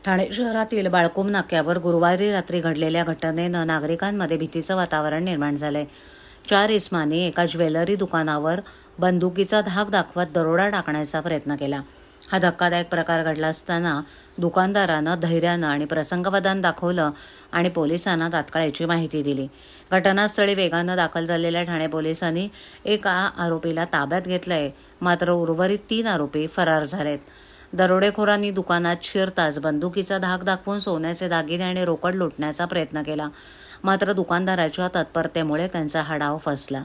ठाणे शहरातील बाळकुम नाक्यावर गुरुवारी रात्री घडलेल्या घटनेनं नागरिकांमध्ये भीतीचं वातावरण निर्माण झालंय। 4 इसमांनी एका ज्वेलरी दुकानावर बंदुकीचा धाक दाखवत दरोडा टाकण्याचा प्रयत्न केला। हा धक्कादायक प्रकार घडला असताना दुकानदारानं धैर्यानं आणि प्रसंगवदान दाखवलं आणि पोलिसांना तात्काळ याची माहिती दिली। घटनास्थळी वेगानं दाखल झालेल्या ठाणे पोलिसांनी एका आरोपीला ताब्यात घेतलंय, मात्र उर्वरित 3 आरोपी फरार झालेत। दरोडेखोरांनी दुकानात शिरताच बंदुकीचा धाक दाखवून सोन्याचे दागिने आणि रोकड लुटण्याचा प्रयत्न केला, मात्र दुकानदाराच्या तत्परतेमुळे त्यांचा हा डाव फसला।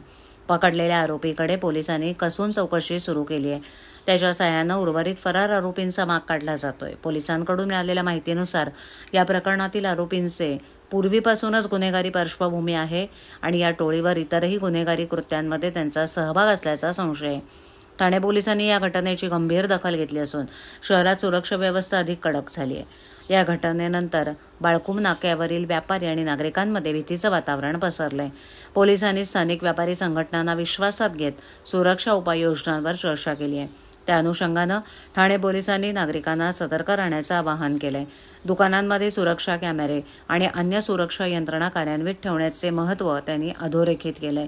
पकडलेल्या आरोपीकडे पोलिसांनी कसून चौकशी सुरू केली आहे। त्याच्या सहाय्यानं उर्वरित फरार आरोपींचा माग काढला जातोय। पोलिसांकडून मिळालेल्या माहितीनुसार या प्रकरणातील आरोपींचे पूर्वीपासूनच गुन्हेगारी पार्श्वभूमी आहे आणि या टोळीवर इतरही गुन्हेगारी कृत्यांमध्ये त्यांचा सहभाग असल्याचा संशय आहे। ठाणे पोलिसांनी या घटनेची गंभीर दखल घेतली असून शहरात सुरक्षा व्यवस्था अधिक कडक झाली आहे। या घटनेनंतर बाळकुम नाक्यावरील व्यापारी आणि नागरिकांमध्ये भीतीचं वातावरण पसरलंय। पोलिसांनी स्थानिक व्यापारी संघटनांना विश्वासात घेत सुरक्षा उपाययोजनांवर चर्चा केली आहे। त्या अनुषंगानं ठाणे पोलिसांनी नागरिकांना सतर्क राहण्याचं आवाहन केलंय। दुकानांमध्ये सुरक्षा कॅमेरे आणि अन्य सुरक्षा यंत्रणा कार्यान्वित ठेवण्याचे महत्त्व त्यांनी अधोरेखित केलंय।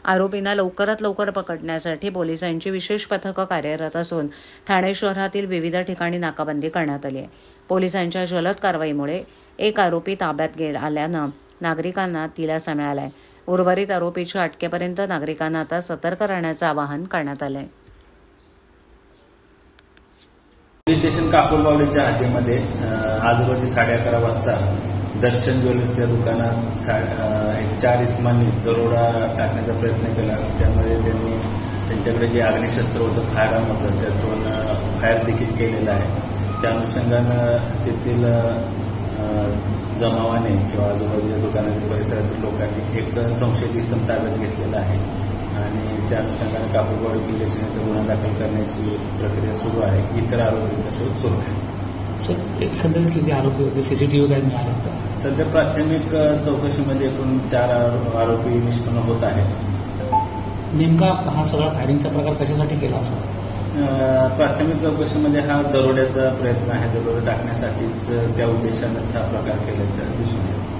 आरोपींना लवकरात लवकर पकडण्यासाठी पोलिसांची विशेष पथकं कार्यरत असून ठाणे शहरातील विविध ठिकाणी नाकाबंदी करण्यात आली आहे। पोलिसांच्या जलद कारवाईमुळे एक आरोपी ताब्यात आल्यानं नागरिकांना दिलासा मिळालाय। उर्वरित आरोपीच्या अटकेपर्यंत नागरिकांना आता सतर्क राहण्याचं आवाहन करण्यात आलंय। पोलीस स्टेशन कापूरबावलीच्या हद्दीमध्ये आज रोजी 11:30 वाजता दर्शन ज्वेलर्सच्या दुकानात 4 इसमांनी दरोडा टाकण्याचा प्रयत्न केला। त्यामध्ये त्यांनी त्यांच्याकडे जे अग्निशस्त्र होतं, फायरआर्म होतं, त्यातून फायर देखील केलेला आहे। त्या अनुषंगानं तेथील जमावाने किंवा आजूबाजूच्या दुकानातील परिसरातील लोकांनी एक संशयित इसम ताब्यात घेतलेला आहे आणि त्या अनुषंगाने कापूरबावली पोलीस स्टेशनमध्ये गुन्हा दाखल करण्याची प्रक्रिया सुरू आहे। इतर आरोपींचा शोध सुरू आहे। एकंदरीत किती आरोपी होते, सीसीटीव्ही काय मिळाले का? सध्या प्राथमिक चौकशीमध्ये एकूण 4 आरोपी निष्पन्न होत आहेत। नेमका हा सगळा फायरिंगचा प्रकार कशासाठी केला असा? प्राथमिक चौकशीमध्ये हा दरोड्याचा प्रयत्न आहे। दरोडा टाकण्यासाठीच त्या उद्देशानेच हा प्रकार केल्याचं दिसून येतो।